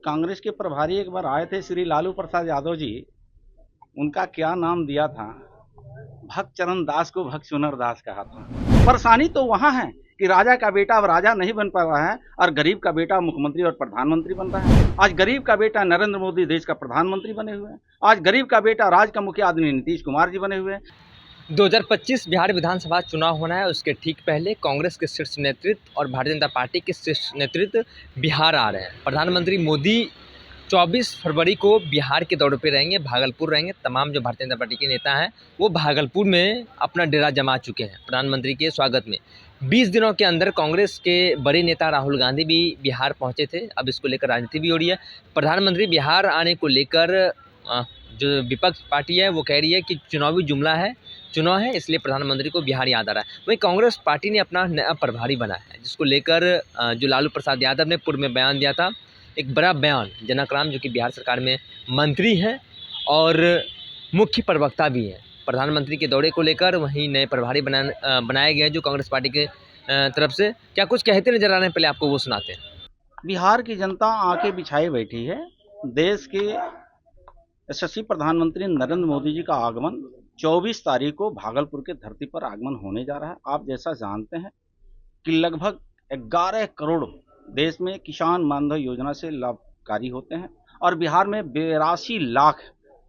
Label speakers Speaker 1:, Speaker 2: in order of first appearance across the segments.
Speaker 1: कांग्रेस के प्रभारी एक बार आए थे श्री लालू प्रसाद यादव जी। उनका क्या नाम दिया था? भक्त चरण दास को भक्त चुनर दास कहा था। परेशानी तो वहां है कि राजा का बेटा अब राजा नहीं बन पा रहा है और गरीब का बेटा मुख्यमंत्री और प्रधानमंत्री बन रहा है। आज गरीब का बेटा नरेंद्र मोदी देश का प्रधानमंत्री बने हुए हैं। आज गरीब का बेटा राज्य का मुखिया आदमी नीतीश कुमार जी बने हुए हैं।
Speaker 2: 2025 बिहार विधानसभा चुनाव होना है। उसके ठीक पहले कांग्रेस के शीर्ष नेतृत्व और भारतीय जनता पार्टी के शीर्ष नेतृत्व बिहार आ रहे हैं। प्रधानमंत्री मोदी 24 फरवरी को बिहार के दौरे पे रहेंगे, भागलपुर रहेंगे। तमाम जो भारतीय जनता पार्टी के नेता हैं वो भागलपुर में अपना डेरा जमा चुके हैं प्रधानमंत्री के स्वागत में। 20 दिनों के अंदर कांग्रेस के बड़े नेता राहुल गांधी भी बिहार पहुंचे थे। अब इसको लेकर राजनीति भी हो रही है। प्रधानमंत्री बिहार आने को लेकर जो विपक्ष पार्टी है वो कह रही है कि चुनावी जुमला है, चुनाव है, इसलिए प्रधानमंत्री को बिहार याद आ रहा है। वहीं कांग्रेस पार्टी ने अपना नया प्रभारी बनाया है, जिसको लेकर जो लालू प्रसाद यादव ने पूर्व में बयान दिया था, एक बड़ा बयान। जनक राम जो कि बिहार सरकार में मंत्री हैं और मुख्य प्रवक्ता भी हैं प्रधानमंत्री के दौरे को लेकर, वहीं नए प्रभारी बनाए गए जो कांग्रेस पार्टी के तरफ से। क्या कुछ कहते नजर आ रहे हैं, पहले आपको वो सुनाते हैं।
Speaker 1: बिहार की जनता आंखें बिछाई बैठी है। देश के यशस्वी प्रधानमंत्री नरेंद्र मोदी जी का आगमन 24 तारीख को भागलपुर के धरती पर आगमन होने जा रहा है। आप जैसा जानते हैं कि लगभग 11 करोड़ देश में किसान मानधन योजना से लाभकारी होते हैं और बिहार में 82 लाख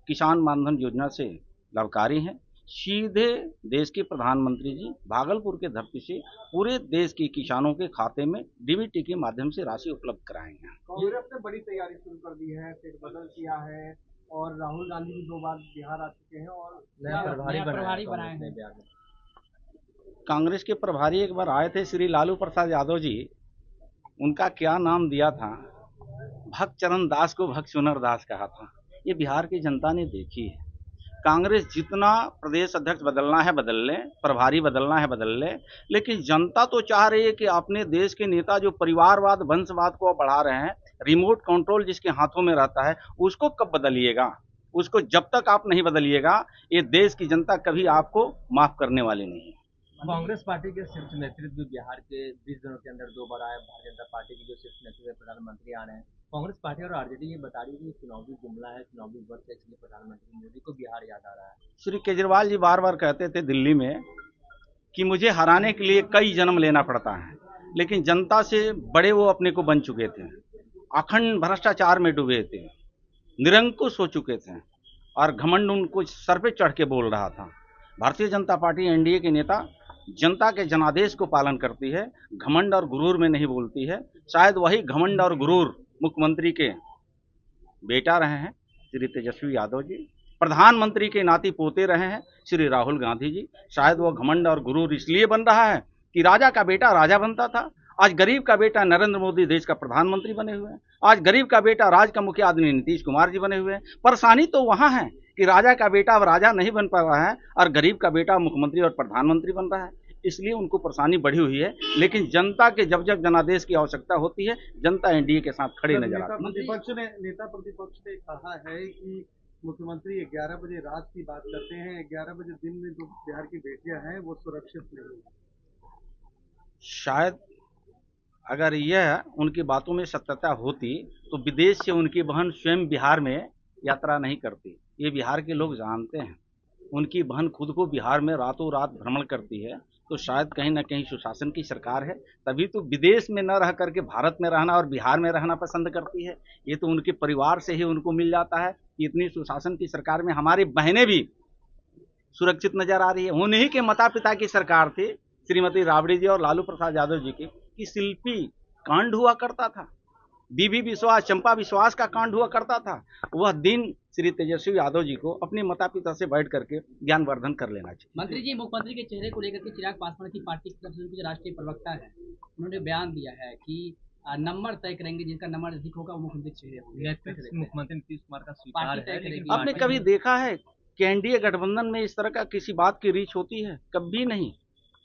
Speaker 1: किसान मानधन योजना से लाभकारी हैं। सीधे देश के प्रधानमंत्री जी भागलपुर के धरती से पूरे देश के किसानों के खाते में डीबीटी के माध्यम से राशि उपलब्ध कराएंगे।
Speaker 3: कांग्रेस ने बड़ी तैयारी शुरू कर दी है, फेरबदल किया है और राहुल गांधी भी 2 बार बिहार आ चुके हैं और
Speaker 2: नया प्रभारी बनाए हैं।
Speaker 1: कांग्रेस के प्रभारी एक बार आए थे श्री लालू प्रसाद यादव जी। उनका क्या नाम दिया था? भक्त चरण दास को भक्त चुनर दास कहा था। ये बिहार की जनता ने देखी है। कांग्रेस जितना प्रदेश अध्यक्ष बदलना है बदल ले, प्रभारी बदलना है बदल ले, लेकिन जनता तो चाह रही है कि अपने देश के नेता जो परिवारवाद वंशवाद को बढ़ा रहे हैं, रिमोट कंट्रोल जिसके हाथों में रहता है, उसको कब बदलिएगा? उसको जब तक आप नहीं बदलिएगा, ये देश की जनता कभी आपको माफ करने वाली नहीं है।
Speaker 2: कांग्रेस पार्टी के शीर्ष नेतृत्व बिहार के 20 दिनों के अंदर 2 बार आए। भारतीय जनता पार्टी की जो शीर्ष नेतृत्व प्रधानमंत्री आ रहे हैं। कांग्रेस पार्टी और आरजेडी ये बता रही है कि चुनावी जुमला है, चुनावी वर्ष है, इसलिए प्रधानमंत्री मोदी को बिहार याद आ रहा है।
Speaker 1: श्री केजरीवाल जी बार बार कहते थे दिल्ली में कि मुझे हराने के लिए कई जन्म लेना पड़ता है, लेकिन जनता से बड़े वो अपने को बन चुके थे। अखंड भ्रष्टाचार में डूबे थे, निरंकुश हो चुके थे और घमंड उनको सर पे चढ़ के बोल रहा था। भारतीय जनता पार्टी एनडीए के नेता जनता के जनादेश को पालन करती है, घमंड और गुरूर में नहीं बोलती है। शायद वही घमंड और गुरूर मुख्यमंत्री के बेटा रहे हैं श्री तेजस्वी यादव जी, प्रधानमंत्री के नाती पोते रहे हैं श्री राहुल गांधी जी। शायद वो घमंड और गुरूर इसलिए बन रहा है कि राजा का बेटा राजा बनता था। आज गरीब का बेटा नरेंद्र मोदी देश का प्रधानमंत्री बने हुए हैं। आज गरीब का बेटा राज्य का मुखिया आदमी नीतीश कुमार जी बने हुए हैं। परेशानी तो वहां है कि राजा का बेटा अब राजा नहीं बन पा रहा है और गरीब का बेटा मुख्यमंत्री और प्रधानमंत्री बन रहा है, इसलिए उनको परेशानी बढ़ी हुई है। लेकिन जनता के जब जब जनादेश की आवश्यकता होती है, जनता एनडीए के साथ खड़ी नजर आती है।
Speaker 3: नेता प्रतिपक्ष ने कहा है कि मुख्यमंत्री 11 बजे रात की बात करते हैं, 11 बजे दिन में जो बिहार की बेटियां हैं वो सुरक्षित नहीं।
Speaker 1: शायद अगर यह उनकी बातों में सत्यता होती तो विदेश से उनकी बहन स्वयं बिहार में यात्रा नहीं करती। ये बिहार के लोग जानते हैं। उनकी बहन खुद को बिहार में रातों रात भ्रमण करती है, तो शायद कहीं ना कहीं सुशासन की सरकार है, तभी तो विदेश में न रह करके भारत में रहना और बिहार में रहना पसंद करती है। ये तो उनके परिवार से ही उनको मिल जाता है कि इतनी सुशासन की सरकार में हमारी बहनें भी सुरक्षित नजर आ रही है। उन्हीं के माता पिता की सरकार थी श्रीमती राबड़ी जी और लालू प्रसाद यादव जी की कि शिल्पी कांड हुआ करता था, बीबी विश्वास, चंपा विश्वास का कांड हुआ करता था। वह दिन श्री तेजस्वी यादव जी को अपने माता पिता से बैठ करके ज्ञानवर्धन कर लेना चाहिए।
Speaker 4: मंत्री जी, मुख्यमंत्री के चेहरे को लेकर के चिराग पासवान की पार्टी की तरफ से जो राष्ट्रीय प्रवक्ता है, उन्होंने बयान दिया है कि नंबर तय करेंगे, जिनका नंबर अधिक होगा वो मुख्यमंत्री चेहरे होंगे।
Speaker 2: मुख्यमंत्री नीतीश कुमार का स्वीकार है।
Speaker 1: आपने कभी देखा है कि एनडीए गठबंधन में इस तरह का किसी बात की रीच होती है? कभी नहीं।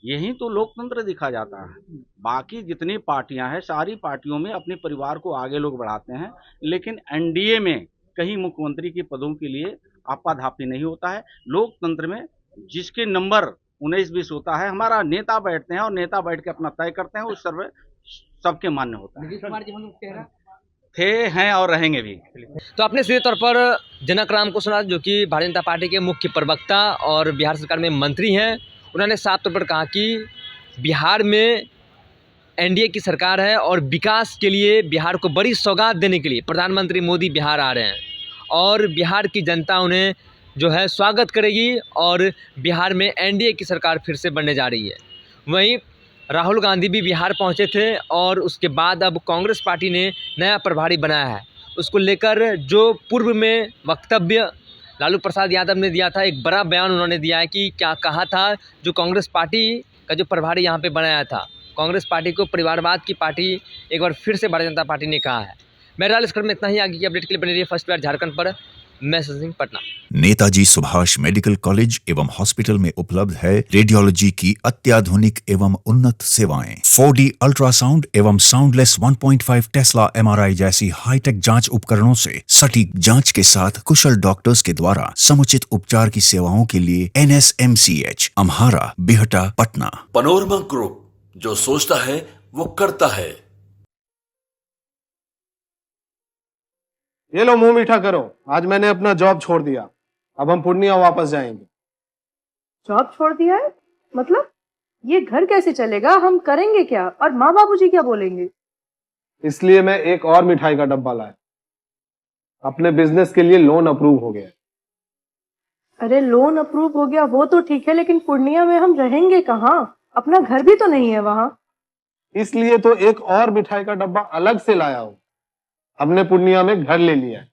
Speaker 1: यही तो लोकतंत्र दिखा जाता है। बाकी जितनी पार्टियां हैं, सारी पार्टियों में अपने परिवार को आगे लोग बढ़ाते हैं, लेकिन एनडीए में कहीं मुख्यमंत्री के पदों के लिए आपाधापी नहीं होता है। लोकतंत्र में जिसके नंबर 19-20 होता है, हमारा नेता बैठते हैं और नेता बैठ के अपना तय करते हैं, उस सर्वे सबके मान्य होता है।
Speaker 4: नीतीश कुमार जी
Speaker 1: थे, हैं और रहेंगे भी।
Speaker 2: तो आपने सीधे तौर पर जनक राम को सुना, जो कि भारतीय जनता पार्टी के मुख्य प्रवक्ता और बिहार सरकार में मंत्री हैं। उन्होंने साफ तौर पर कहा कि बिहार में एनडीए की सरकार है और विकास के लिए बिहार को बड़ी सौगात देने के लिए प्रधानमंत्री मोदी बिहार आ रहे हैं और बिहार की जनता उन्हें जो है स्वागत करेगी और बिहार में एनडीए की सरकार फिर से बनने जा रही है। वहीं राहुल गांधी भी बिहार पहुंचे थे और उसके बाद अब कांग्रेस पार्टी ने नया प्रभारी बनाया है। उसको लेकर जो पूर्व में वक्तव्य लालू प्रसाद यादव ने दिया था, एक बड़ा बयान उन्होंने दिया है कि क्या कहा था। जो कांग्रेस पार्टी का जो प्रभारी यहाँ पे बनाया था, कांग्रेस पार्टी को परिवारवाद की पार्टी एक बार फिर से भारतीय जनता पार्टी ने कहा है। मेरा इस क्रम में इतना ही। आगे की अपडेट के लिए बने रहिए फर्स्ट बार झारखंड पर। मैं सिंह पटना।
Speaker 5: नेताजी सुभाष मेडिकल कॉलेज एवं हॉस्पिटल में उपलब्ध है रेडियोलॉजी की अत्याधुनिक एवं उन्नत सेवाएं। 4D अल्ट्रासाउंड एवं साउंडलेस 1.5 टेस्ला MRI जैसी हाईटेक जांच उपकरणों से सटीक जांच के साथ कुशल डॉक्टर्स के द्वारा समुचित उपचार की सेवाओं के लिए NSMCH Amhara, Bihta, Patna.
Speaker 6: Panorama group, जो सोचता है वो करता है।
Speaker 3: ये लो मुंह मीठा करो, आज मैंने अपना जॉब छोड़ दिया, अब हम पूर्णिया वापस जाएंगे।
Speaker 7: जॉब छोड़ दिया है? मतलब ये घर कैसे चलेगा? हम करेंगे क्या? और माँ बाबूजी क्या बोलेंगे?
Speaker 3: इसलिए मैं एक और मिठाई का डब्बा लाया। अपने बिजनेस के लिए लोन अप्रूव हो गया।
Speaker 7: अरे लोन अप्रूव हो गया वो तो ठीक है, लेकिन पूर्णिया में हम रहेंगे कहाँ? अपना घर भी तो नहीं है वहाँ।
Speaker 3: इसलिए तो एक और मिठाई का डब्बा अलग से लाया हूँ। हमने पूर्णिया में घर ले लिया है,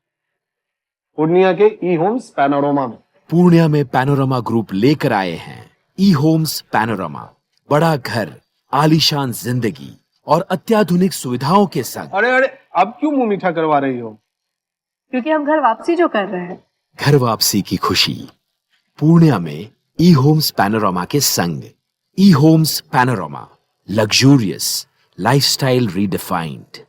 Speaker 3: पूर्णिया के ई होम्स पैनोरमा में।
Speaker 8: पूर्णिया में पैनोरमा ग्रुप लेकर आए हैं ई होम्स पैनोरमा। बड़ा घर, आलीशान जिंदगी और अत्याधुनिक सुविधाओं के संग।
Speaker 3: अरे अरे, अब क्यों मुंह मीठा करवा रही हो?
Speaker 7: क्योंकि हम घर वापसी जो कर रहे हैं।
Speaker 8: घर वापसी की खुशी पूर्णिया में ई होम्स पैनोरमा के संग। ई homes panorama, luxurious lifestyle redefined.